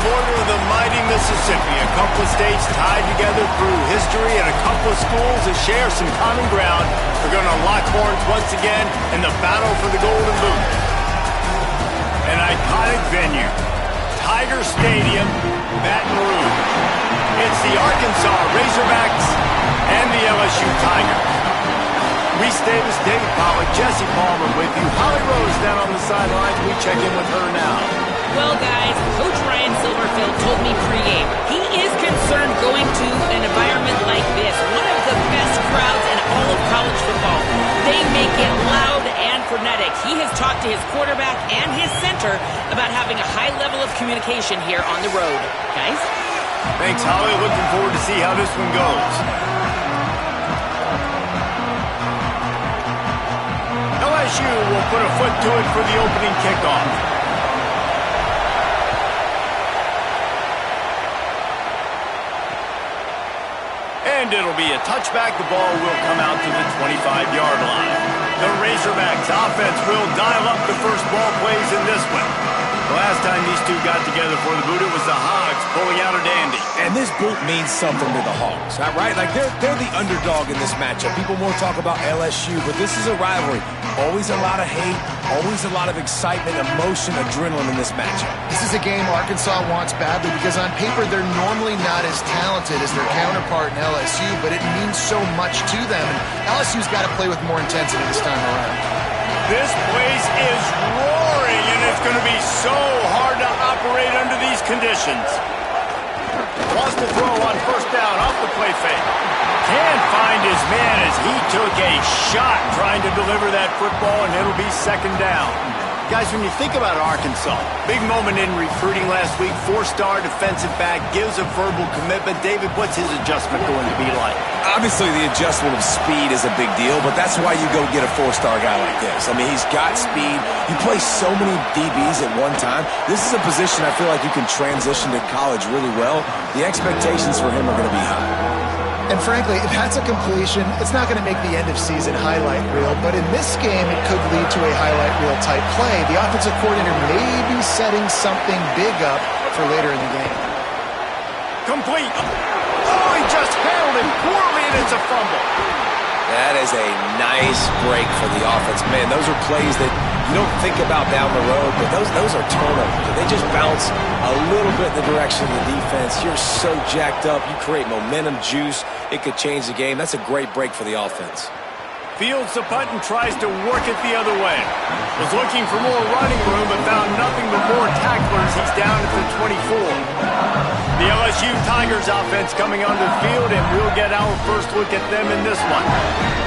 border of the mighty Mississippi, a couple of states tied together through history and a couple of schools that share some common ground are going to lock horns once again in the battle for the Golden Boot. An iconic venue, Tiger Stadium, Baton Rouge. It's the Arkansas Razorbacks and the LSU Tigers. Reese Davis, David Pollock, Jesse Palmer with you. Holly Rose down on the sidelines. We check in with her now. Well, guys, Coach Ryan Silverfield told me pregame he is concerned going to an environment like this, one of the best crowds in all of college football. They make it loud and frenetic. He has talked to his quarterback and his center about having a high level of communication here on the road. Guys? Thanks, Holly. Looking forward to see how this one goes. LSU will put a foot to it for the opening kickoff. And it'll be a touchback. The ball will come out to the 25-yard line. The Razorbacks offense will dial up the first ball plays in this one. The last time these two got together for the boot, it was the Hogs pulling out a dandy. And this boot means something to the Hogs, right? Like, they're the underdog in this matchup. People more talk about LSU, but this is a rivalry. Always a lot of hate, always a lot of excitement, emotion, adrenaline in this matchup. This is a game Arkansas wants badly because on paper they're normally not as talented as their counterpart in LSU, but it means so much to them. And LSU's got to play with more intensity this time around. This place is roaring, and it's going to be so hard to operate under these conditions. Wants to throw on first down off the play fake. Can't find his man as he took a shot trying to deliver that football, and it'll be second down. Guys, when you think about Arkansas, big moment in recruiting last week, four-star defensive back, gives a verbal commitment. David, what's his adjustment going to be like? Obviously, the adjustment of speed is a big deal, but that's why you go get a four-star guy like this. I mean, he's got speed. He plays so many DBs at one time. This is a position I feel like you can transition to college really well. The expectations for him are going to be high. And frankly, if that's a completion, it's not going to make the end-of-season highlight reel, but in this game, it could lead to a highlight reel type play. The offensive coordinator may be setting something big up for later in the game. Complete. Oh, he just handled it poorly, and it's a fumble. That is a nice break for the offense. Man, those are plays that you don't think about down the road, but those are turnovers. They just bounce a little bit in the direction of the defense. You're so jacked up. You create momentum, juice. It could change the game. That's a great break for the offense. Fields the punt and tries to work it the other way. Was looking for more running room, but found nothing but more tacklers. He's down at the 24. The LSU Tigers offense coming onto the field, and we'll get our first look at them in this one.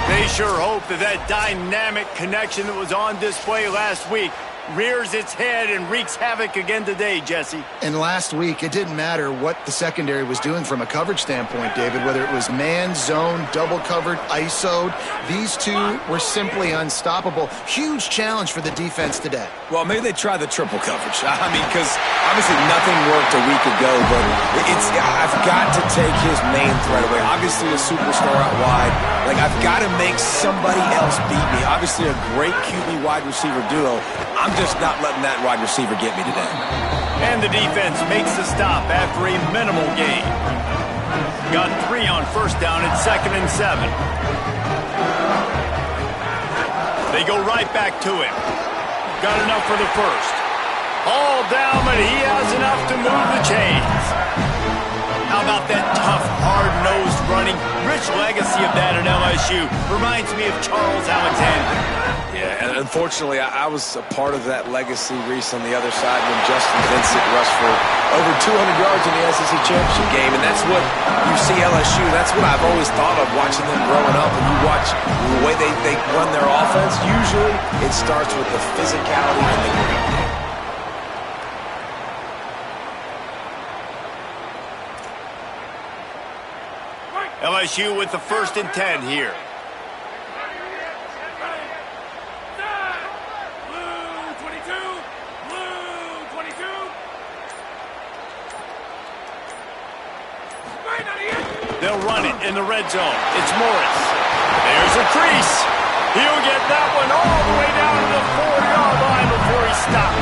They sure hope that dynamic connection that was on display last week rears its head and wreaks havoc again today, Jesse. And last week, it didn't matter what the secondary was doing from a coverage standpoint, David, whether it was man, zone, double covered, ISO'd. These two were simply unstoppable. Huge challenge for the defense today. Well, maybe they try the triple coverage. I mean, because obviously nothing worked a week ago, but I've got to take his main threat away. Obviously a superstar out wide. Like, I've got to make somebody else beat me. Obviously a great QB wide receiver duo. I'm just not letting that wide receiver get me today. And the defense makes the stop after a minimal gain. Got 3 on first down at 2nd and 7. They go right back to him. Got enough for the first. All down, but he has enough to move the chains. How about that tough, hard-nosed running? Rich legacy of that at LSU. Reminds me of Charles Alexander. Yeah, and unfortunately, I was a part of that legacy, Reese, on the other side when Justin Vincent rushed for over 200 yards in the SEC championship game, and that's what you see LSU. That's what I've always thought of watching them growing up, and you watch the way they run their offense. Usually, it starts with the physicality and the grit. LSU with the 1st and 10 here. They'll run it in the red zone. It's Morris. There's a crease. He'll get that one all the way down to the 4-yard line before he stopped.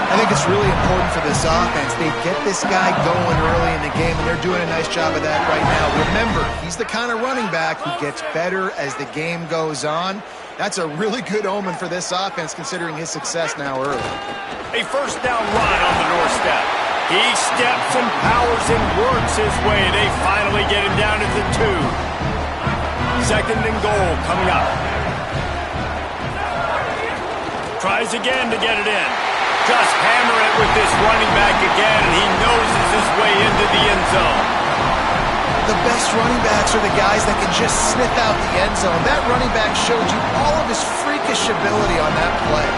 I think think it's really important for this offense. They get this guy going early in the game, and they're doing a nice job of that right now. Remember, he's the kind of running back who gets better as the game goes on. That's a really good omen for this offense, considering his success now early. A first down run on the doorstep. He steps and powers and works his way. They finally get him down at the 2. Second and goal coming up. Tries again to get it in. Just hammer it with this running back again, and he noses his way into the end zone. The best running backs are the guys that can just sniff out the end zone. That running back showed you all of his freakish ability on that play.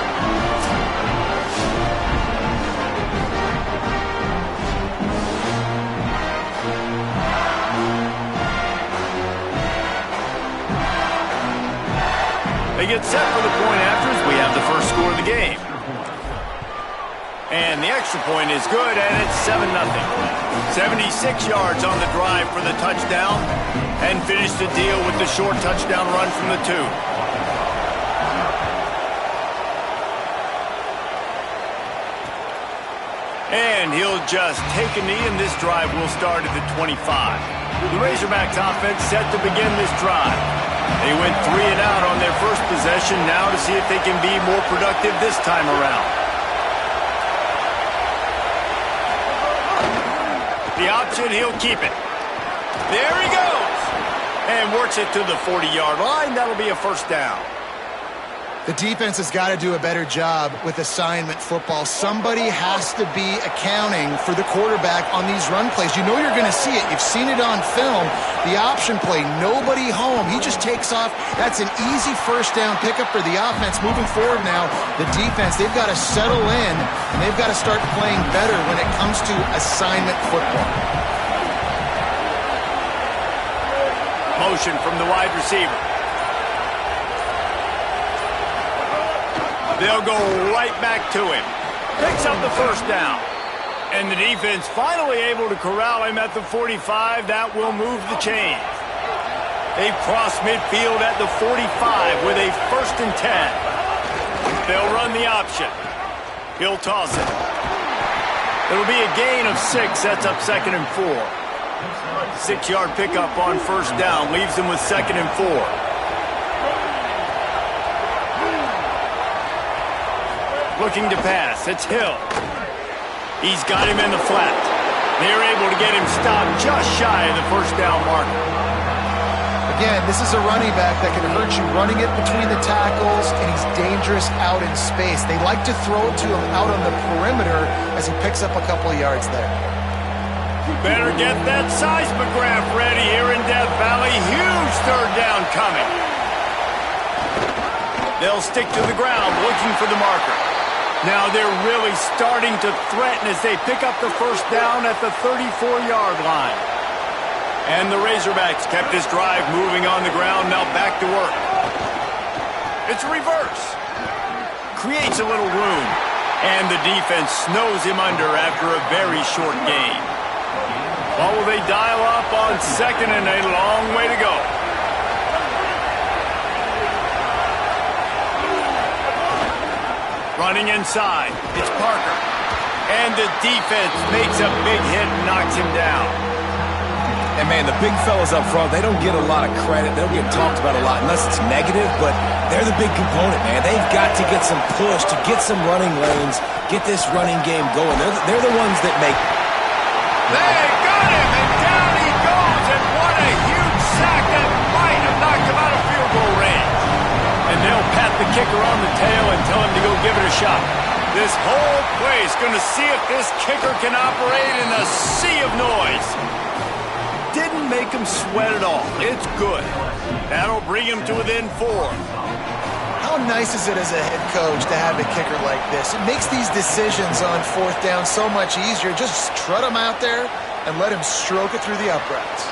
They get set for the point after as we have the first score of the game. And the extra point is good, and it's 7-0. 76 yards on the drive for the touchdown, and finish the deal with the short touchdown run from the 2. And he'll just take a knee, and this drive will start at the 25. The Razorbacks offense set to begin this drive. They went 3 and out on their first possession, now to see if they can be more productive this time around. The option, he'll keep it. There he goes. And works it to the 40-yard line. That'll be a first down. The defense has got to do a better job with assignment football. Somebody has to be accounting for the quarterback on these run plays. You know you're going to see it. You've seen it on film. The option play, nobody home. He just takes off. That's an easy first down pickup for the offense. Moving forward now, the defense, they've got to settle in, and they've got to start playing better when it comes to assignment football. Motion from the wide receiver. They'll go right back to him. Picks up the first down. And the defense finally able to corral him at the 45. That will move the chains. They've crossed midfield at the 45 with a 1st and 10. They'll run the option. He'll toss it. It'll be a gain of 6. That's up 2nd and 4. 6-yard pickup on first down. Leaves him with 2nd and 4. Looking to pass. It's Hill. He's got him in the flat. They're able to get him stopped just shy of the first down marker. Again, this is a running back that can hurt you running it between the tackles, and he's dangerous out in space. They like to throw it to him out on the perimeter as he picks up a couple of yards there. Better get that seismograph ready here in Death Valley. Huge third down coming. They'll stick to the ground looking for the marker. Now they're really starting to threaten as they pick up the first down at the 34-yard line. And the Razorbacks kept this drive moving on the ground, now back to work. It's a reverse. Creates a little room, and the defense snows him under after a very short gain. What will they dial up on 2nd and a long way to go? Running inside, it's Parker. And the defense makes a big hit and knocks him down. And, man, the big fellas up front, they don't get a lot of credit. They don't get talked about a lot unless it's negative, but they're the big component, man. They've got to get some push, to get some running lanes, get this running game going. They're the ones that make... They got him, and down he goes, and what a huge sack that might have knocked him out of field goal range. And they'll pat the kicker on the tail and tell him to go give it a shot. This whole place going to see if this kicker can operate in a sea of noise. Didn't make him sweat at all. It's good. That'll bring him to within 4. How nice is it as a head coach to have a kicker like this? It makes these decisions on 4th down so much easier. Just trot him out there and let him stroke it through the uprights.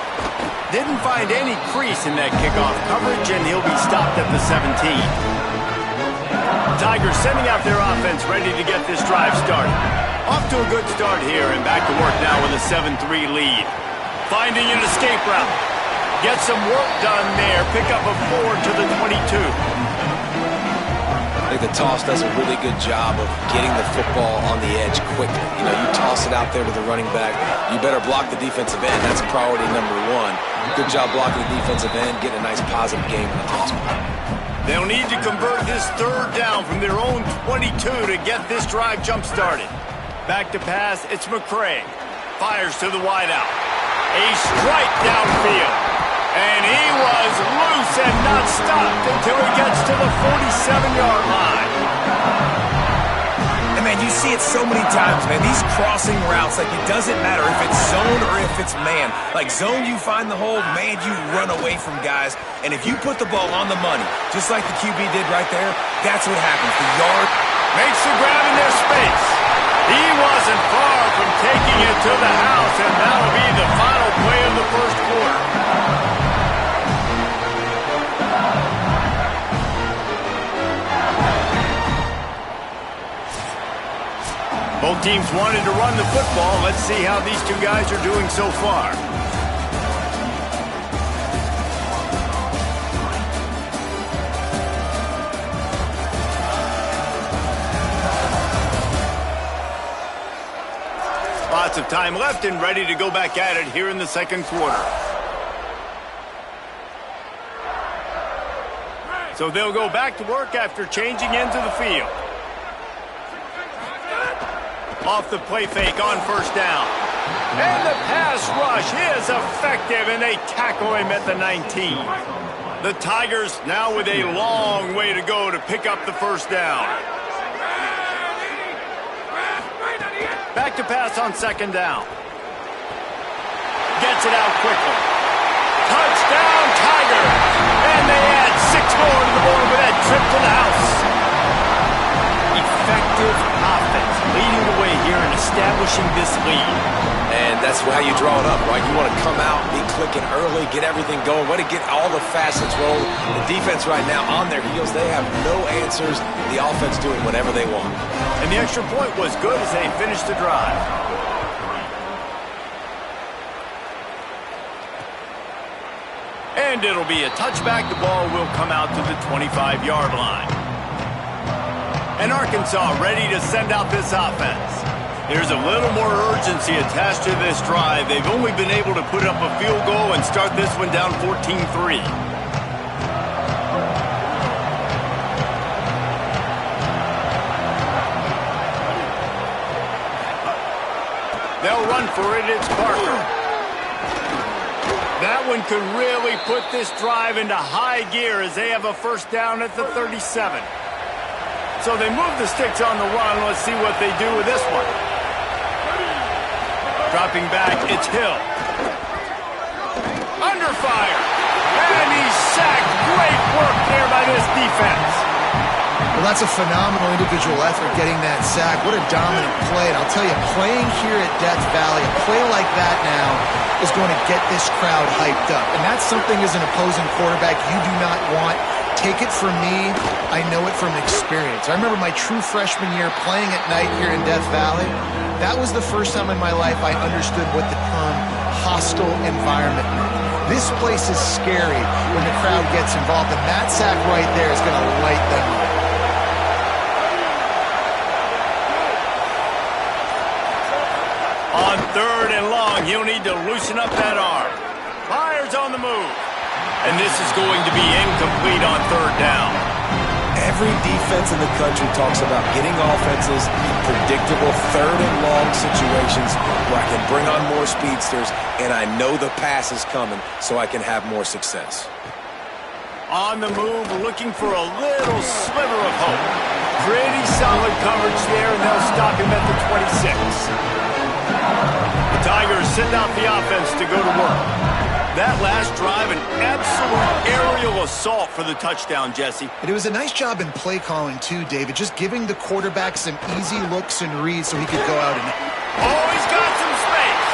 Didn't find any crease in that kickoff coverage, and he'll be stopped at the 17. Tigers sending out their offense ready to get this drive started. Off to a good start here, and back to work now with a 7-3 lead. Finding an escape route. Get some work done there. Pick up a 4 to the 22. They like the toss does a really good job of getting the football on the edge quickly. You know, you toss it out there to the running back, you better block the defensive end. That's priority number one. Good job blocking the defensive end, getting a nice positive game in the toss. They'll need to convert this third down from their own 22 to get this drive jump-started. Back to pass, it's McCray. Fires to the wideout. A strike downfield. And he was loose and not stopped until he gets to the 47-yard line. And, man, you see it so many times, man. These crossing routes, like, it doesn't matter if it's zone or if it's man. Like, zone, you find the hole. Man, you run away from guys. And if you put the ball on the money, just like the QB did right there, that's what happens. The yard makes the grab in their space. He wasn't far from taking it to the house, and that'll be the final play of the first quarter. Both teams wanted to run the football. Let's see how these two guys are doing so far. Lots of time left and ready to go back at it here in the second quarter. So they'll go back to work after changing into the field. Off the play fake on first down. And the pass rush is effective, and they tackle him at the 19. The Tigers now with a long way to go to pick up the first down. Back to pass on second down. Gets it out quickly. Touchdown, Tigers! And they add 6 more to the board with that trip to the house. Effective offense leading the way here and establishing this lead. And that's how you draw it up, right? You want to come out, be clicking early, get everything going, want to get all the facets rolling. The defense right now on their heels, they have no answers. The offense doing whatever they want. And the extra point was good as they finished the drive. And it'll be a touchback. The ball will come out to the 25-yard line. And Arkansas ready to send out this offense. There's a little more urgency attached to this drive. They've only been able to put up a field goal and start this one down 14-3. They'll run for it. It's Parker. That one could really put this drive into high gear as they have a first down at the 37. So they move the sticks on the run. Let's see what they do with this one. Dropping back, it's Hill. Under fire. And he's sacked. Great work there by this defense. Well, that's a phenomenal individual effort getting that sack. What a dominant play. And I'll tell you, playing here at Death Valley, a play like that now is going to get this crowd hyped up. And that's something as an opposing quarterback you do not want. Take it from me, I know it from experience. I remember my true freshman year playing at night here in Death Valley. That was the first time in my life I understood what the term hostile environment meant. This place is scary when the crowd gets involved, and that sack right there is going to light them up. On third and long, he'll need to loosen up that arm. Fires on the move. And this is going to be incomplete on third down. Every defense in the country talks about getting offenses in predictable third and long situations where I can bring on more speedsters and I know the pass is coming so I can have more success. On the move, looking for a little sliver of hope. Pretty solid coverage there, and they'll stop him at the 26. The Tigers send out the offense to go to work. That last drive, an absolute aerial assault for the touchdown, Jesse. And it was a nice job in play calling, too, David, just giving the quarterback some easy looks and reads so he could go out and... Oh, he's got some space.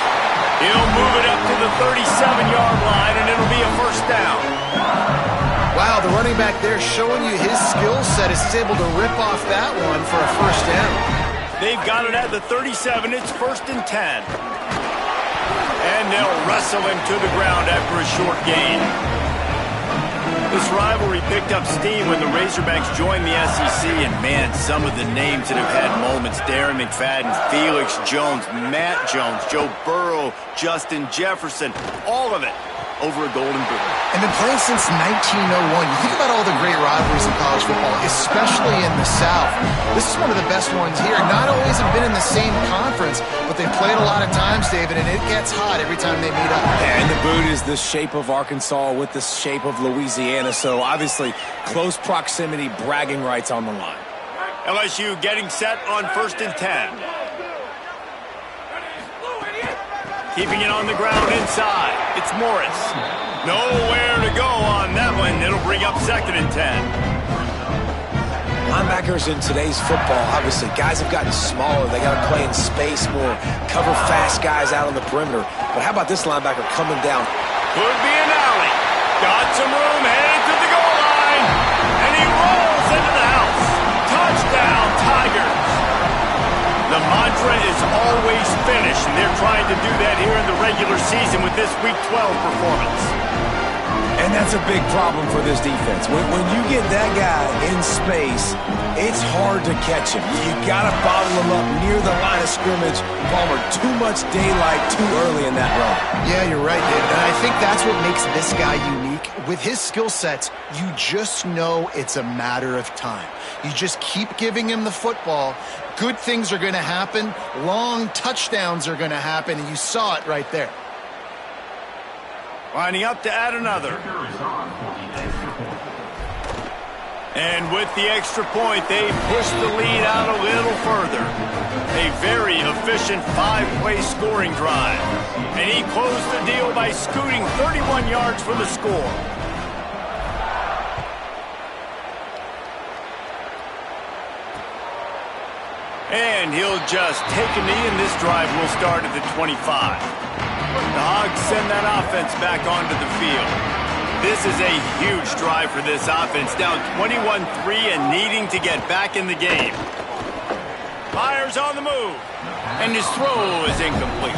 He'll move it up to the 37-yard line, and it'll be a first down. Wow, the running back there showing you his skill set as he's able to rip off that one for a first down. They've got it at the 37. It's 1st and 10. And they'll wrestle him to the ground after a short gain. This rivalry picked up steam when the Razorbacks joined the SEC, and man, some of the names that have had moments: Darren McFadden, Felix Jones, Matt Jones, Joe Burrow, Justin Jefferson, all of it over a Golden Boot. And been playing since 1901. You think about all the great rivalries in college football, especially in the South. This is one of the best ones here. Not always have been in the same conference, but they've played a lot of times, David, and it gets hot every time they meet up. And the boot is the shape of Arkansas with the shape of Louisiana, so obviously close proximity, bragging rights on the line. LSU getting set on 1st and 10. Keeping it on the ground inside. It's Morris. Nowhere to go on that one. It'll bring up 2nd and 10. Linebackers in today's football, obviously, guys have gotten smaller. They got to play in space more, cover fast guys out on the perimeter. But how about this linebacker coming down? Could be an alley. Got some room, headed to the goal line. And he rolls into the house. Touchdown, Tigers. The mantra is always finish, and they're trying to do that here in the regular season with this Week 12 performance. And that's a big problem for this defense. When you get that guy in space, it's hard to catch him. You got to bottle him up near the line of scrimmage. Palmer, too much daylight too early in that run. Yeah, you're right, David. And I think that's what makes this guy unique. With his skill sets, you just know it's a matter of time. You just keep giving him the football. Good things are going to happen. Long touchdowns are going to happen, and you saw it right there. Lining up to add another. And with the extra point, they push the lead out a little further. A very efficient 5-play scoring drive. And he closed the deal by scooting 31 yards for the score. And he'll just take a knee, and this drive will start at the 25. The Hogs send that offense back onto the field. This is a huge drive for this offense, down 21-3 and needing to get back in the game. Fires on the move, and his throw is incomplete.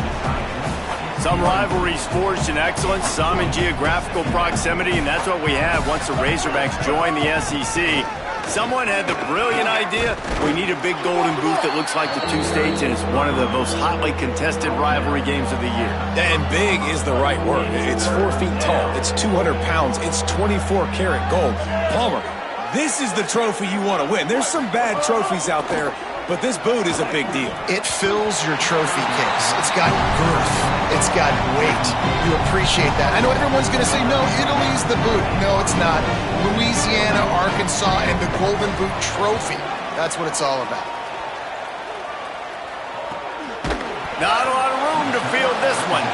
Some rivalries forged in excellence, some in geographical proximity, and that's what we have once the Razorbacks join the SEC. Someone had the brilliant idea, we need a big Golden Boot that looks like the two states, and it's one of the most hotly contested rivalry games of the year. And big is the right word. It's 4 feet tall. It's 200 pounds. It's 24-karat gold. Palmer, this is the trophy you want to win. There's some bad trophies out there, but this boot is a big deal. It fills your trophy case. It's got girth. It's got weight. You appreciate that. I know everyone's going to say, no, Italy's the boot. No, it's not. Louisiana, Arkansas, and the Golden Boot trophy. That's what it's all about. Not a lot of room to field this one.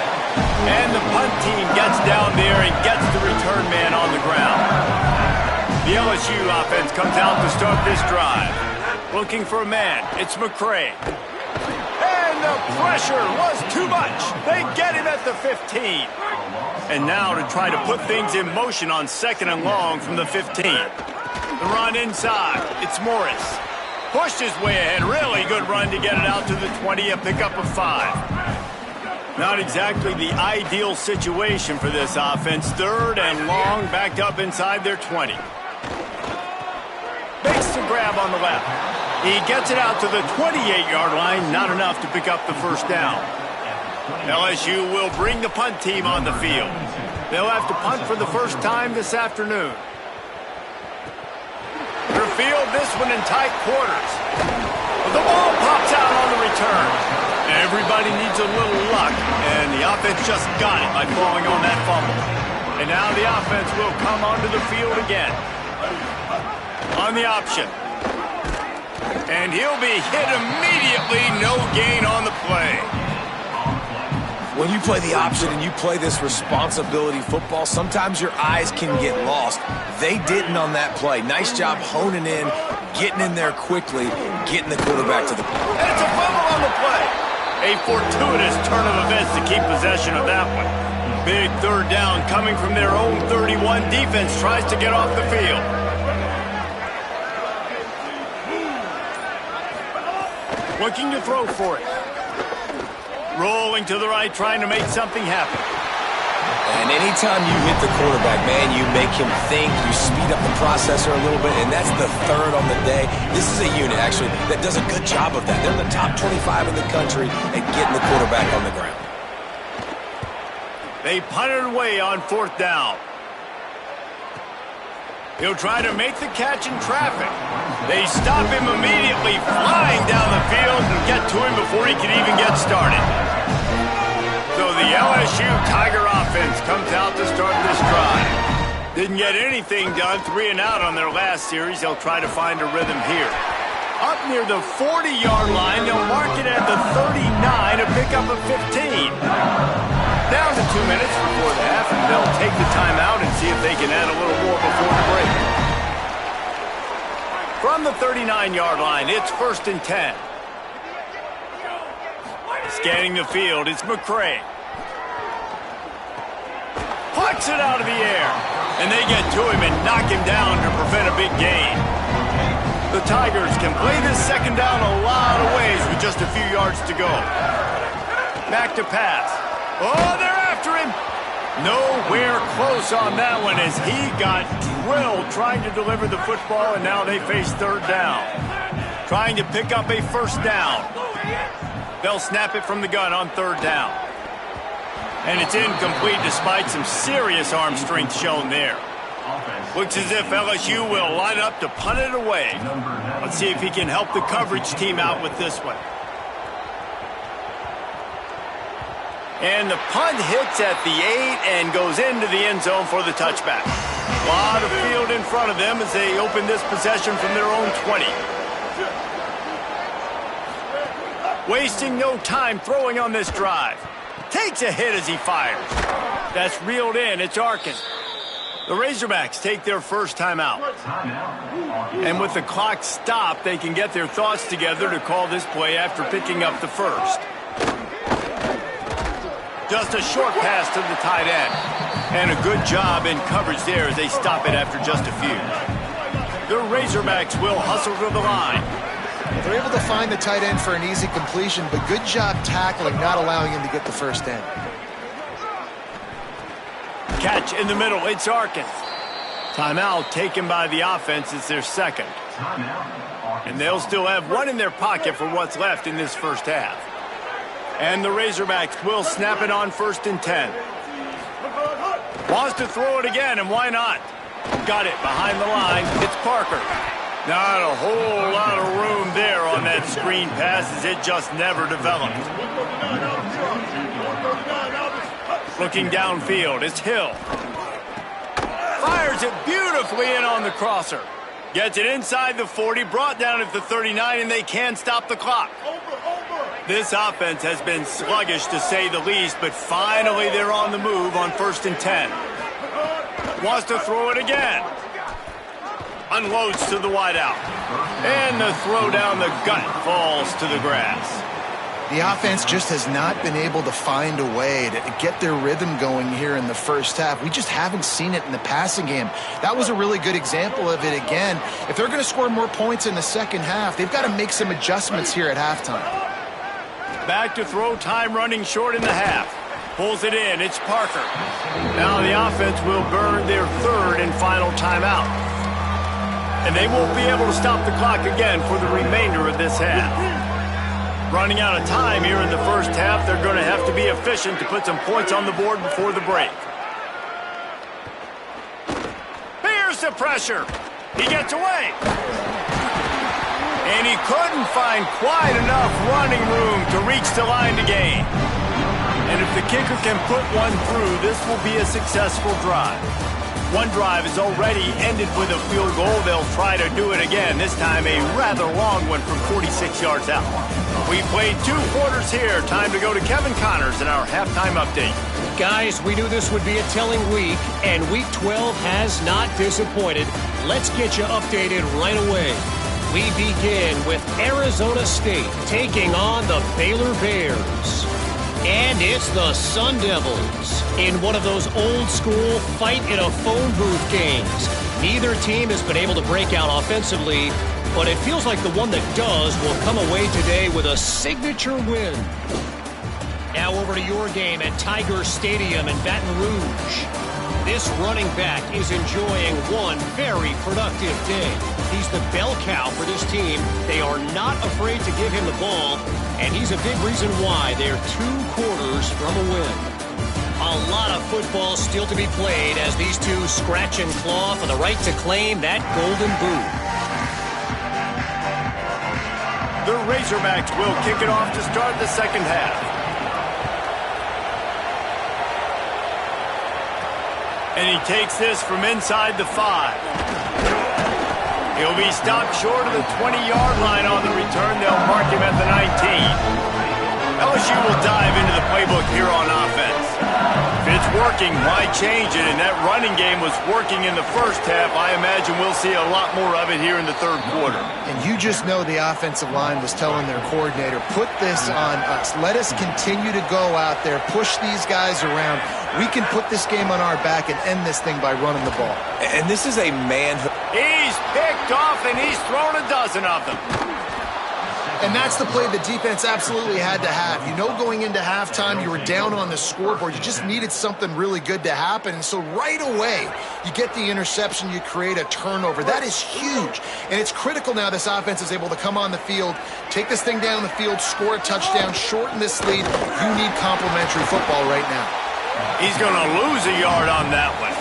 And the punt team gets down there and gets the return man on the ground. The LSU offense comes out to start this drive. Looking for a man. It's McCray. And the pressure was too much. They get him at the 15. And now to try to put things in motion on 2nd and long from the 15. The run inside. It's Morris. Pushed his way ahead. Really good run to get it out to the 20, a pickup of 5. Not exactly the ideal situation for this offense. 3rd and long, backed up inside their 20. Makes the grab on the left. He gets it out to the 28-yard line, not enough to pick up the first down. LSU will bring the punt team on the field. They'll have to punt for the first time this afternoon. They'll field this one in tight quarters. But the ball pops out on the return. Everybody needs a little luck, and the offense just got it by falling on that fumble. And now the offense will come onto the field again. On the option. And he'll be hit immediately. No gain on the play. When you play the option and you play this responsibility football, sometimes your eyes can get lost. They didn't on that play. Nice job honing in, getting in there quickly, getting the quarterback to the... And it's a fumble on the play. A fortuitous turn of events to keep possession of that one. Big 3rd down coming from their own 31. Defense tries to get off the field. Looking to throw for it. Rolling to the right, trying to make something happen. And anytime you hit the quarterback, man, you make him think, you speed up the processor a little bit, and that's the third on the day. This is a unit, actually, that does a good job of that. They're the top 25 in the country at getting the quarterback on the ground. They punted away on 4th down. He'll try to make the catch in traffic. They stop him immediately, flying down the field and get to him before he can even get started. So the LSU Tiger offense comes out to start this drive. Didn't get anything done, 3 and out on their last series. They'll try to find a rhythm here. Up near the 40-yard line, they'll mark it at the 39 to pick up a 15. Down to 2 minutes before the half, and they'll take the timeout and see if they can add a little more before the break. From the 39-yard line, it's 1st and 10. Scanning the field, it's McCray. Plucks it out of the air, and they get to him and knock him down to prevent a big gain. The Tigers can play this 2nd down a lot of ways with just a few yards to go. Back to pass. Oh, they're after him. Nowhere close on that one as he got drilled trying to deliver the football, and now they face 3rd down. Trying to pick up a 1st down. They'll snap it from the gun on 3rd down. And it's incomplete despite some serious arm strength shown there. Looks as if LSU will line up to punt it away. Let's see if he can help the coverage team out with this one. And the punt hits at the 8 and goes into the end zone for the touchback. A lot of field in front of them as they open this possession from their own 20. Wasting no time throwing on this drive. Takes a hit as he fires. That's reeled in. It's Arkin. The Razorbacks take their first timeout. And with the clock stopped, they can get their thoughts together to call this play after picking up the first. Just a short pass to the tight end. And a good job in coverage there as they stop it after just a few. The Razorbacks will hustle to the line. They're able to find the tight end for an easy completion, but good job tackling, not allowing him to get the first down. Catch in the middle, it's Arkin. Timeout taken by the offense. It's their second. And they'll still have one in their pocket for what's left in this first half. And the Razorbacks will snap it on 1st and 10. Wants to throw it again, and why not? Got it behind the line. It's Parker. Not a whole lot of room there on that screen pass as it just never developed. Looking downfield, it's Hill. Fires it beautifully in on the crosser. Gets it inside the 40, brought down at the 39, and they can't stop the clock. This offense has been sluggish to say the least, but finally they're on the move on 1st and 10. Wants to throw it again. Unloads to the wideout. And the throw down the gut falls to the grass. The offense just has not been able to find a way to get their rhythm going here in the first half. We just haven't seen it in the passing game. That was a really good example of it again. If they're going to score more points in the second half, they've got to make some adjustments here at halftime. Back to throw, time running short in the half. Pulls it in, it's Parker. Now the offense will burn their 3rd and final timeout. And they won't be able to stop the clock again for the remainder of this half. Running out of time here in the first half, they're going to have to be efficient to put some points on the board before the break. Here's the pressure. He gets away. And he couldn't find quite enough running room to reach the line to gain. And if the kicker can put one through, this will be a successful drive. One drive is already ended with a field goal. They'll try to do it again, this time a rather long one from 46 yards out. We played 2 quarters here. Time to go to Kevin Connors in our halftime update. Guys, we knew this would be a telling week, and Week 12 has not disappointed. Let's get you updated right away. We begin with Arizona State taking on the Baylor Bears. And it's the Sun Devils in one of those old-school fight-in-a-phone-booth games. Neither team has been able to break out offensively, but it feels like the one that does will come away today with a signature win. Now over to your game at Tiger Stadium in Baton Rouge. This running back is enjoying one very productive day. He's the bell cow for this team. They are not afraid to give him the ball, and he's a big reason why they're 2 quarters from a win. A lot of football still to be played as these two scratch and claw for the right to claim that golden boot. The Razorbacks will kick it off to start the second half. And he takes this from inside the 5. He'll be stopped short of the 20-yard line on the return. They'll mark him at the 19. LSU will dive into the playbook here on offense. If it's working, why change it? And that running game was working in the first half. I imagine we'll see a lot more of it here in the third quarter. And you just know the offensive line was telling their coordinator, put this on us. Let us continue to go out there, push these guys around. We can put this game on our back and end this thing by running the ball. And this is a man who... He's picked off, and he's thrown a dozen of them. And that's the play the defense absolutely had to have. You know, going into halftime, you were down on the scoreboard. You just needed something really good to happen. And so right away, you get the interception, you create a turnover. That is huge. And it's critical now this offense is able to come on the field, take this thing down the field, score a touchdown, shorten this lead. You need complimentary football right now. He's going to lose a yard on that one.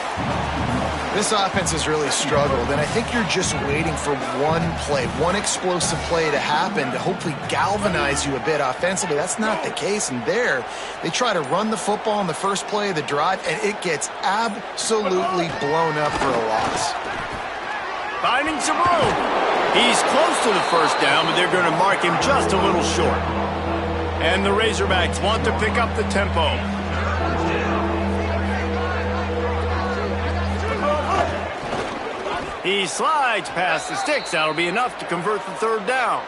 This offense has really struggled, and I think you're just waiting for one play, one explosive play to happen to hopefully galvanize you a bit offensively. That's not the case, and there, they try to run the football in the first play of the drive, and it gets absolutely blown up for a loss. Finding some room. He's close to the first down, but they're going to mark him just a little short. And the Razorbacks want to pick up the tempo. He slides past the sticks. That'll be enough to convert the third down.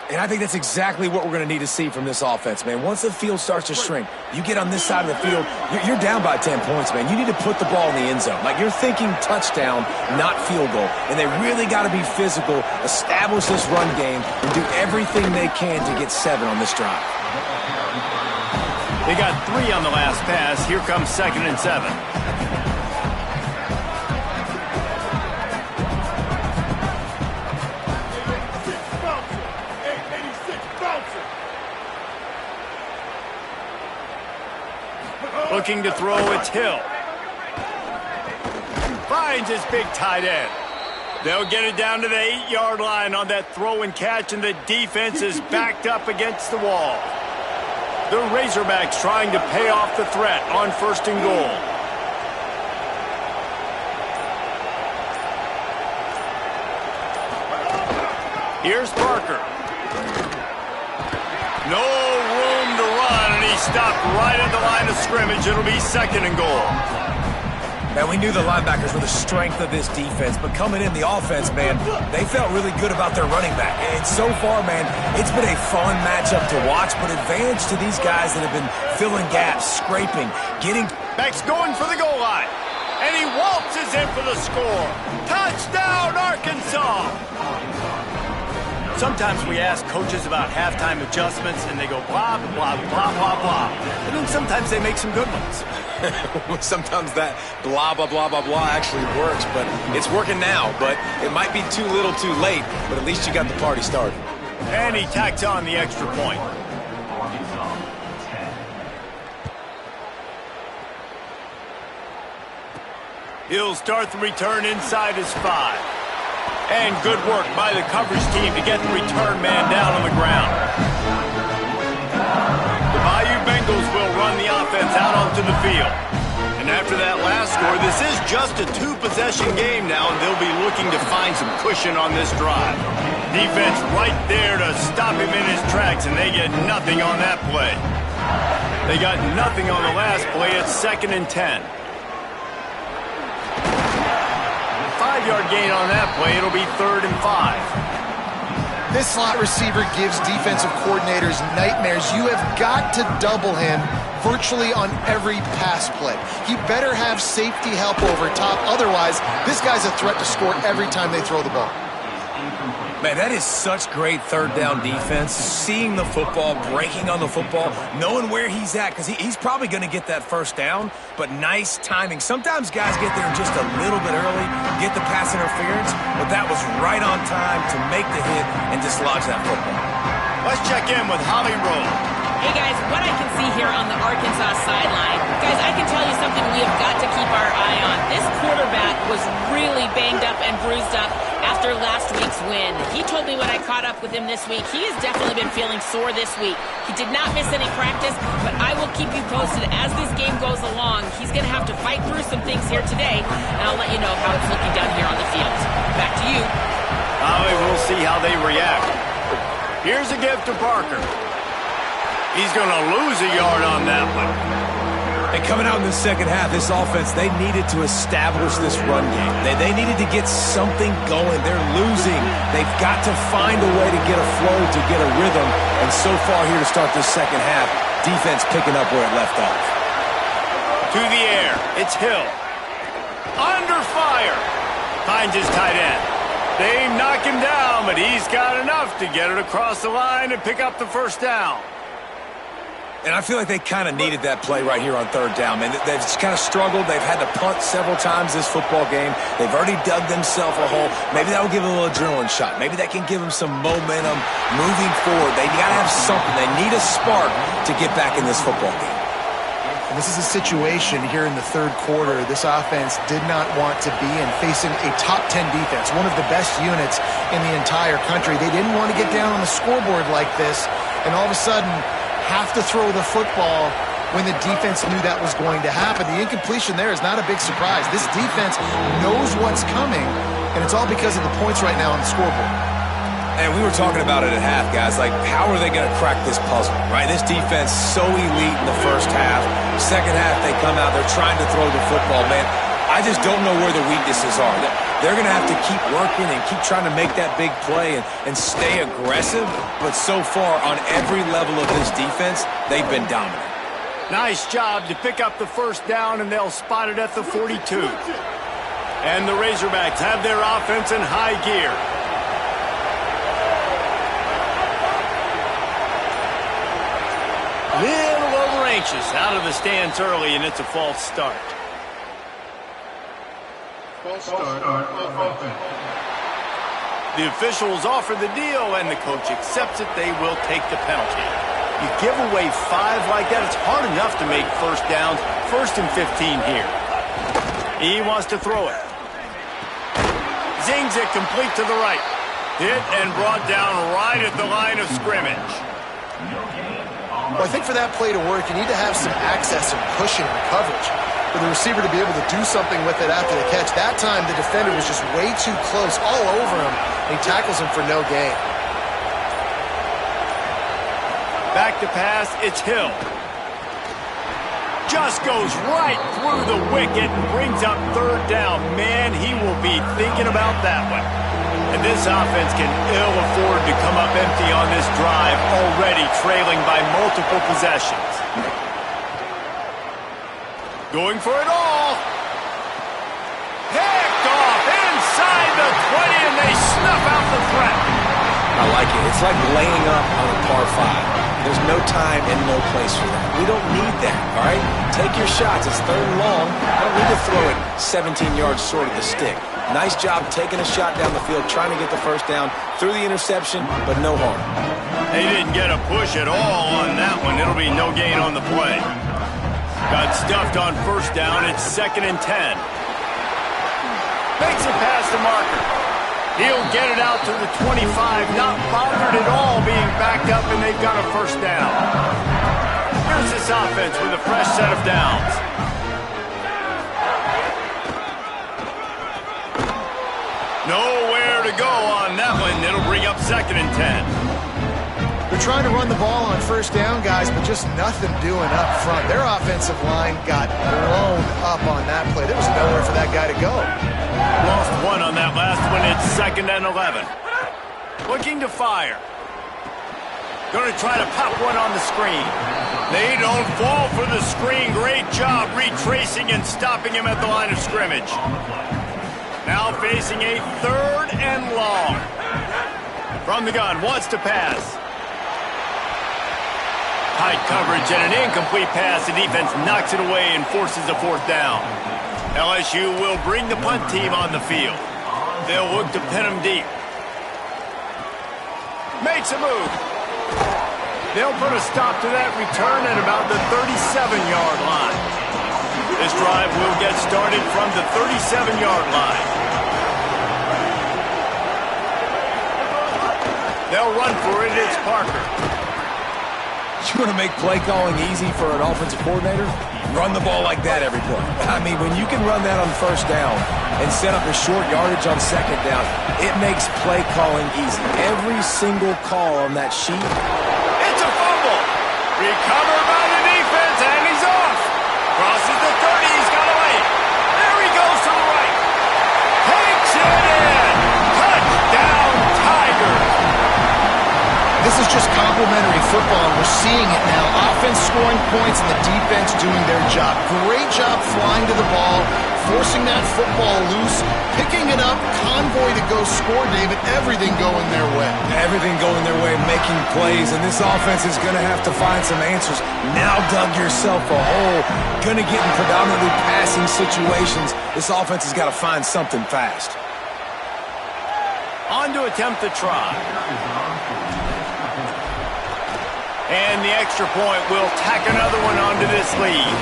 And I think that's exactly what we're going to need to see from this offense, man. Once the field starts to shrink, you get on this side of the field, you're down by 10 points, man. You need to put the ball in the end zone. Like, you're thinking touchdown, not field goal. And they really got to be physical, establish this run game, and do everything they can to get 7 on this drive. They got 3 on the last pass. Here comes 2nd and 7. Looking to throw, it's Hill. Finds his big tight end. They'll get it down to the 8-yard line on that throw and catch, and the defense is backed up against the wall. The Razorbacks trying to pay off the threat on 1st and goal. Here's Parker. No room to run, and he stopped right at the line of scrimmage. It'll be 2nd and goal. Man, we knew the linebackers were the strength of this defense, but coming in the offense, man, they felt really good about their running back. And so far, man, it's been a fun matchup to watch, but advantage to these guys that have been filling gaps, scraping, getting... Back's going for the goal line, and he waltzes in for the score. Touchdown, Arkansas! Sometimes we ask coaches about halftime adjustments, and they go blah, blah, blah, blah, blah. And then sometimes they make some good ones. Sometimes that blah, blah, blah, blah, blah actually works, but it's working now. But it might be too little too late, but at least you got the party started. And he tacks on the extra point. He'll start the return inside his 5. And good work by the coverage team to get the return man down on the ground. The Bayou Bengals will run the offense out onto the field. And after that last score, this is just a 2-possession game now, and they'll be looking to find some cushion on this drive. Defense right there to stop him in his tracks, and they get nothing on that play. They got nothing on the last play. It's 2nd and 10. 5-yard gain on that play. It'll be 3rd and 5. This slot receiver gives defensive coordinators nightmares. You have got to double him virtually on every pass play. He better have safety help over top. Otherwise, this guy's a threat to score every time they throw the ball. Man, that is such great third down defense. Seeing the football, breaking on the football, knowing where he's at, because he's probably going to get that first down, but nice timing. Sometimes guys get there just a little bit early, get the pass interference, but that was right on time to make the hit and dislodge that football. Let's check in with Holly Rowe. Hey guys, what I can see here on the Arkansas sideline, guys, I can tell you something we have got to keep our eye on. This quarterback was really banged up and bruised up after last week's win. He told me when I caught up with him this week, he has definitely been feeling sore this week. He did not miss any practice, but I will keep you posted as this game goes along. He's going to have to fight through some things here today, and I'll let you know how it's looking down here on the field. Back to you. We'll see how they react. Here's a gift to Parker. He's going to lose a yard on that one. And coming out in the second half, this offense, they needed to establish this run game. They needed to get something going. They're losing. They've got to find a way to get a flow, to get a rhythm. And so far here to start this second half, defense picking up where it left off. To the air. It's Hill. Under fire. Finds his tight end. They knock him down, but he's got enough to get it across the line and pick up the first down. And I feel like they kind of needed that play right here on third down, man. They've just kind of struggled. They've had to punt several times this football game. They've already dug themselves a hole. Maybe that will give them a little adrenaline shot. Maybe that can give them some momentum moving forward. They got to have something. They need a spark to get back in this football game. And this is a situation here in the third quarter this offense did not want to be in, facing a top 10 defense, one of the best units in the entire country. They didn't want to get down on the scoreboard like this, and all of a sudden have to throw the football when the defense knew that was going to happen. The incompletion there is not a big surprise. This defense knows what's coming, and it's all because of the points right now on the scoreboard. And we were talking about it at half, guys. Like, how are they going to crack this puzzle, right? This defense so elite in the first half. Second half, they come out, they're trying to throw the football, man. I just don't know where the weaknesses are. They're going to have to keep working and keep trying to make that big play and stay aggressive. But so far, on every level of this defense, they've been dominant. Nice job to pick up the first down, and they'll spot it at the 42. And the Razorbacks have their offense in high gear. Little over anxious out of the stands early, and it's a false start. The officials offer the deal, and the coach accepts it. They will take the penalty. You give away 5 like that, it's hard enough to make first downs. 1st and 15 here. He wants to throw it. Zings it complete to the right. Hit and brought down right at the line of scrimmage. Well, I think for that play to work, you need to have some access and pushing and coverage for the receiver to be able to do something with it after the catch. That time, the defender was just way too close, all over him, and he tackles him for no gain. Back to pass, it's Hill. Just goes right through the wicket and brings up third down. Man, he will be thinking about that one. And this offense can ill afford to come up empty on this drive, already trailing by multiple possessions. Going for it all. Picked off inside the 20, and they snuff out the threat. I like it. It's like laying up on a par 5. There's no time and no place for that. We don't need that, all right? Take your shots. It's third and long. I don't need to throw it 17 yards short of the stick. Nice job taking a shot down the field, trying to get the first down through the interception, but no harm. They didn't get a push at all on that one. It'll be no gain on the play. Got stuffed on first down. It's 2nd and 10. Makes it past the marker. He'll get it out to the 25, not bothered at all being backed up, and they've got a first down. Here's this offense with a fresh set of downs. Nowhere to go on that one. It'll bring up 2nd and 10. They're trying to run the ball on first down, guys, but just nothing doing up front. Their offensive line got blown up on that play. There was nowhere for that guy to go. Lost 1 on that last one. It's 2nd and 11. Looking to fire. Going to try to pop one on the screen. They don't fall for the screen. Great job retracing and stopping him at the line of scrimmage. Now facing a 3rd and long. From the gun, wants to pass. Tight coverage and an incomplete pass. The defense knocks it away and forces a fourth down. LSU will bring the punt team on the field. They'll look to pin them deep. Makes a move. They'll put a stop to that return at about the 37-yard line. This drive will get started from the 37-yard line. They'll run for it. It's Parker. You want to make play calling easy for an offensive coordinator? Run the ball like that every play. I mean, when you can run that on first down and set up a short yardage on second down, it makes play calling easy. Every single call on that sheet. It's a fumble. Recovered by the defense, and he's off. Crosses the 30. He's got away. There he goes to the right. Takes it in. Touchdown, Tigers. This is just complimentary football, and we're seeing it now. Offense scoring points and the defense doing their job. Great job flying to the ball, forcing that football loose, picking it up, convoy to go score, David. Everything going their way. Everything going their way, making plays, and this offense is going to have to find some answers. Now dug yourself a hole. Going to get in predominantly passing situations. This offense has got to find something fast. On to attempt the try. And the extra point will tack another one onto this lead.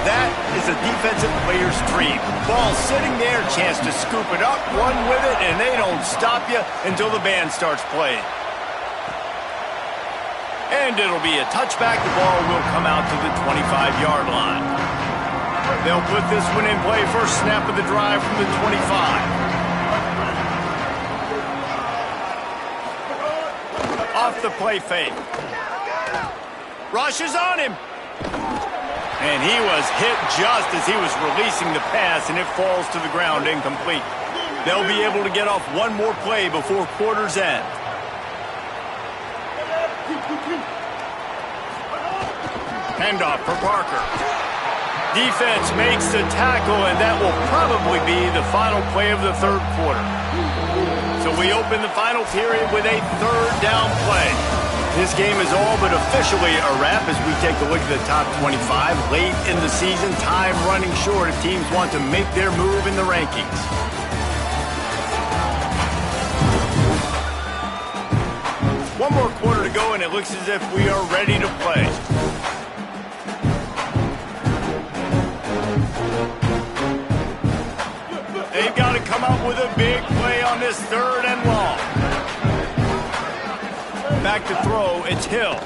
That is a defensive player's dream. Ball sitting there, chance to scoop it up, run with it, and they don't stop you until the band starts playing. And it'll be a touchback. The ball will come out to the 25-yard line. They'll put this one in play. First snap of the drive from the 25. Off the play fake. Rushes on him. And he was hit just as he was releasing the pass, and it falls to the ground incomplete. They'll be able to get off one more play before quarter's end. Handoff for Parker. Defense makes the tackle, and that will probably be the final play of the third quarter. So we open the final period with a third down play. This game is all but officially a wrap as we take a look at the top 25. Late in the season, time running short if teams want to make their move in the rankings. One more quarter to go, and it looks as if we are ready to play. They've got to come up with a big play on this third and long. Back to throw, it's Hill.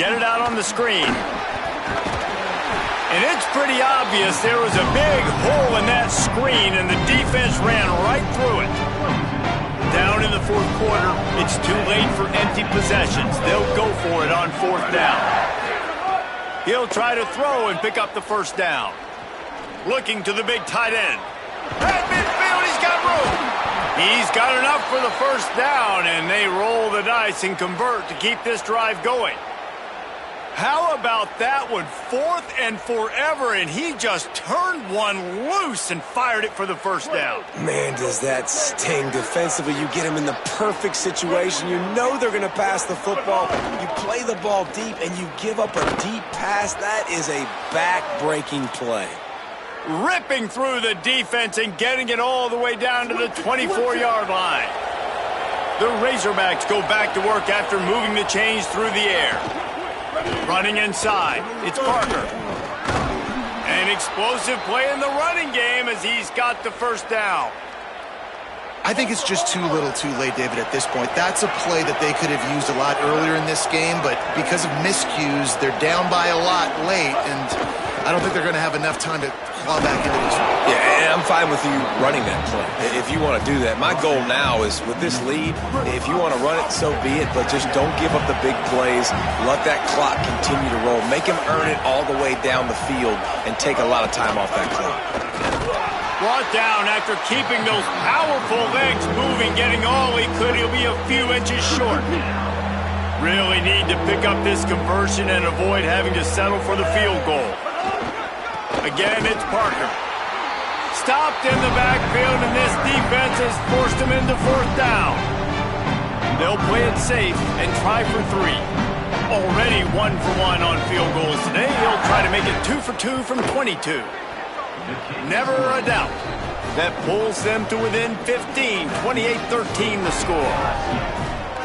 Get it out on the screen. And it's pretty obvious there was a big hole in that screen, and the defense ran right through it. Down in the fourth quarter, it's too late for empty possessions. They'll go for it on fourth down. He'll try to throw and pick up the first down. Looking to the big tight end. At midfield, he's got room. He's got enough for the first down, and they roll the dice and convert to keep this drive going. How about that one? Fourth and forever, and he just turned one loose and fired it for the first down. Man, does that sting. Defensively, you get him in the perfect situation. You know they're going to pass the football. You play the ball deep, and you give up a deep pass. That is a back-breaking play. Ripping through the defense and getting it all the way down to the 24-yard line. The Razorbacks go back to work after moving the chains through the air. Running inside, it's Parker. An explosive play in the running game as he's got the first down. I think it's just too little too late, David, at this point. That's a play that they could have used a lot earlier in this game, but because of miscues, they're down by a lot late, and I don't think they're going to have enough time to claw back into this one. Yeah, and I'm fine with you running that play if you want to do that. My goal now is with this lead, if you want to run it, so be it, but just don't give up the big plays. Let that clock continue to roll. Make him earn it all the way down the field and take a lot of time off that clock. Brought down after keeping those powerful legs moving, getting all he could. He'll be a few inches short. Really need to pick up this conversion and avoid having to settle for the field goal. Again, it's Parker. Stopped in the backfield, and this defense has forced him into fourth down. They'll play it safe and try for 3. Already 1 for 1 on field goals today. He'll try to make it 2 for 2 from 22. Never a doubt. That pulls them to within 15, 28-13 the score.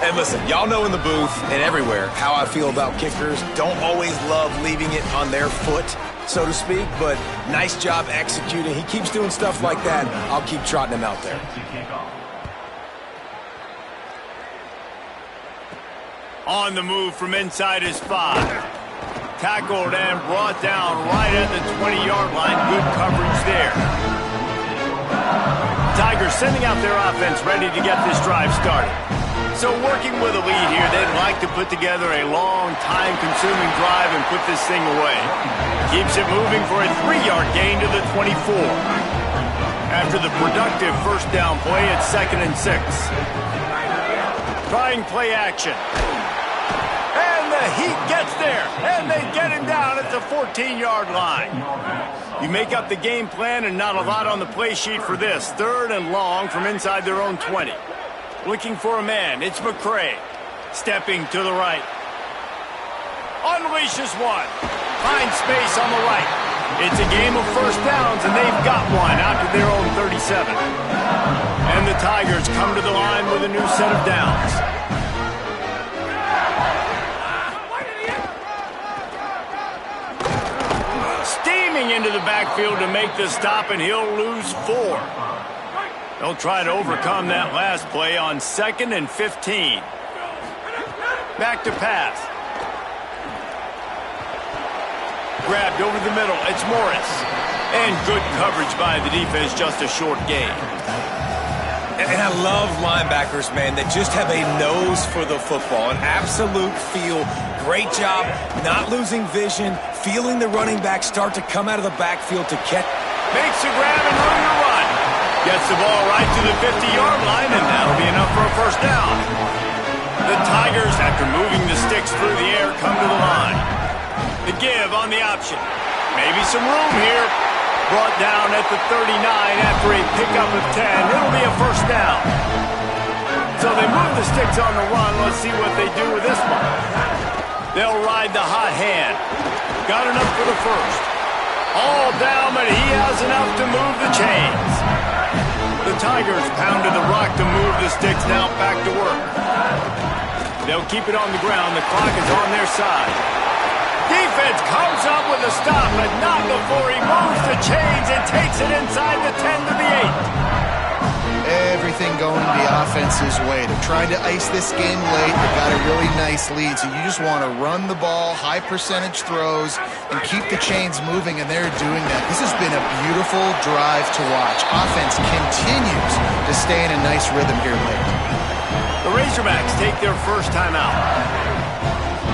And listen, y'all know in the booth and everywhere how I feel about kickers. Don't always love leaving it on their foot, so to speak, but nice job executing. He keeps doing stuff like that. I'll keep trotting him out there. On the move from inside his 5. Tackled and brought down right at the 20-yard line. Good coverage there. Tigers sending out their offense ready to get this drive started. So working with a lead here, they'd like to put together a long, time-consuming drive and put this thing away. Keeps it moving for a 3-yard gain to the 24. After the productive first down play, it's 2nd and 6. Trying play action. And the Heat gets there, and they get him down at the 14-yard line. You make up the game plan and not a lot on the play sheet for this. 3rd and long from inside their own 20. Looking for a man. It's McCray. Stepping to the right. Unleashes one. Finds space on the right. It's a game of first downs, and they've got one out to their own 37. And the Tigers come to the line with a new set of downs. Steaming into the backfield to make the stop, and he'll lose 4. They'll try to overcome that last play on 2nd and 15. Back to pass. Grabbed over the middle. It's Morris. And good coverage by the defense, just a short gain. And I love linebackers, man, that just have a nose for the football, an absolute feel. Great job not losing vision, feeling the running back start to come out of the backfield to catch. Makes a grab and room to run. Gets the ball right to the 50-yard line, and that'll be enough for a first down. The Tigers, after moving the sticks through the air, come to the line. The give on the option. Maybe some room here. Brought down at the 39 after a pickup of 10. It'll be a first down. So they move the sticks on the run. Let's see what they do with this one. They'll ride the hot hand. Got enough for the first. All down, but he has enough to move the chains. The Tigers pounded the rock to move the sticks. Now back to work. They'll keep it on the ground. The clock is on their side. Defense comes up with a stop, but not before he moves the chains and takes it inside the 10 to the 8. Everything going the offense's way. They're trying to ice this game late. They've got a really nice lead, so you just want to run the ball, high percentage throws, and keep the chains moving, and they're doing that. This has been a beautiful drive to watch. Offense continues to stay in a nice rhythm here late. The Razorbacks take their first timeout.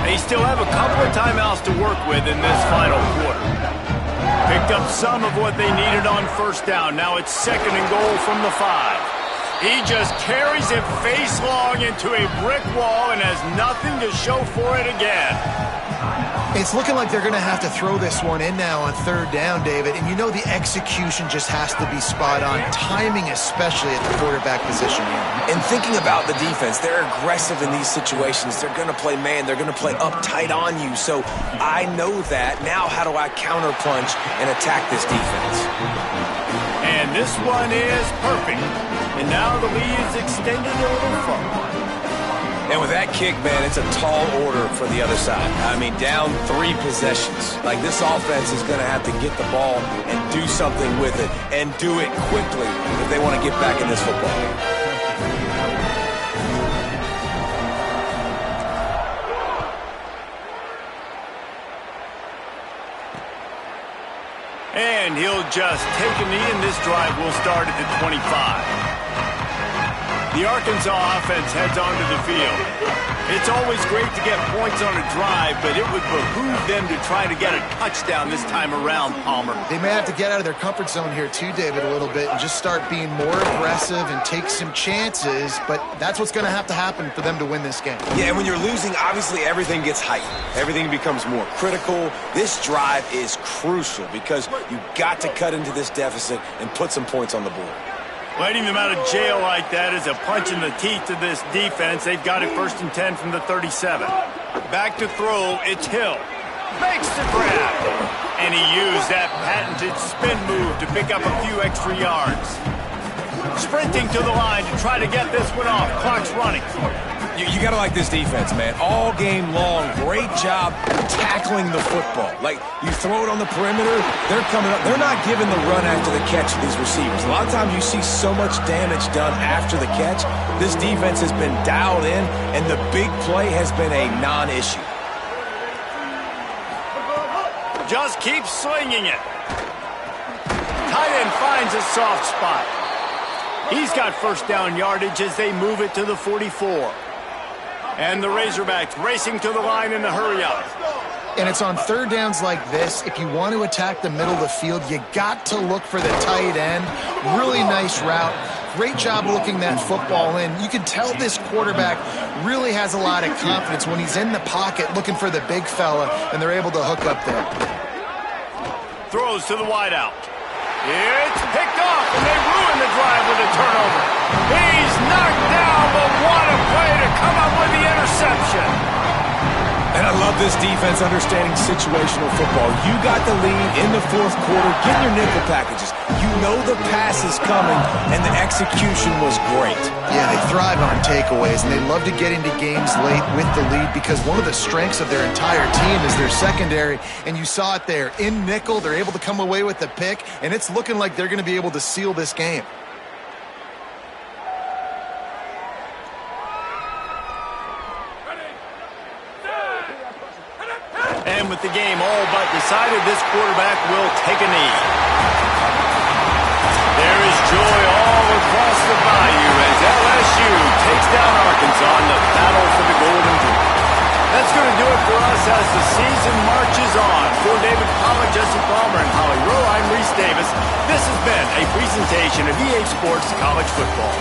They still have a couple of timeouts to work with in this final quarter. Picked up some of what they needed on first down. Now it's 2nd and goal from the 5. He just carries it face long into a brick wall and has nothing to show for it again. It's looking like they're going to have to throw this one in now on 3rd down, David. And you know the execution just has to be spot on. Timing especially at the quarterback position here. And thinking about the defense, they're aggressive in these situations. They're going to play man. They're going to play uptight on you. So I know that. Now how do I counterpunch and attack this defense? And this one is perfect. And now the lead is extended a little further. And with that kick, man, it's a tall order for the other side. I mean, down 3 possessions. Like, this offense is going to have to get the ball and do something with it, and do it quickly if they want to get back in this football game. And he'll just take a knee, and this drive will start at the 25. The Arkansas offense heads onto the field. It's always great to get points on a drive, but it would behoove them to try to get a touchdown this time around, Palmer. They may have to get out of their comfort zone here too, David, a little bit and just start being more aggressive and take some chances, but that's what's going to happen for them to win this game. Yeah, and when you're losing, obviously everything gets heightened. Everything becomes more critical. This drive is crucial because you got to cut into this deficit and put some points on the board. Letting them out of jail like that is a punch in the teeth to this defense. They've got it 1st and 10 from the 37. Back to throw, it's Hill. Makes the grab. And he used that patented spin move to pick up a few extra yards. Sprinting to the line to try to get this one off. Clock's running. You got to like this defense, man. All game long, great job tackling the football. Like, you throw it on the perimeter, they're coming up. They're not giving the run after the catch to these receivers. A lot of times you see so much damage done after the catch. This defense has been dialed in, and the big play has been a non-issue. Just keep slinging it. Tight end finds a soft spot. He's got 1st down yardage as they move it to the 44. And the Razorbacks racing to the line in a hurry-up. And it's on 3rd downs like this. If you want to attack the middle of the field, you got to look for the tight end. Really nice route. Great job looking that football in. You can tell this quarterback really has a lot of confidence when he's in the pocket looking for the big fella, and they're able to hook up there. Throws to the wideout. It's picked off, and they ruin the drive with a turnover. He's knocked down, but what a play to come up with the interception. And I love this defense understanding situational football. You got the lead in the 4th quarter. Get your nickel packages. You know the pass is coming, and the execution was great. Yeah, they thrive on takeaways, and they love to get into games late with the lead because one of the strengths of their entire team is their secondary, and you saw it there. In nickel, they're able to come away with the pick, and it's looking like they're going to be able to seal this game. And with the game all but decided, this quarterback will take a knee. There is joy all across the bayou as LSU takes down Arkansas in the battle for the Golden Boot. That's going to do it for us as the season marches on. For David Pollock, Jesse Palmer, and Holly Rowe, I'm Reese Davis. This has been a presentation of EA Sports College Football.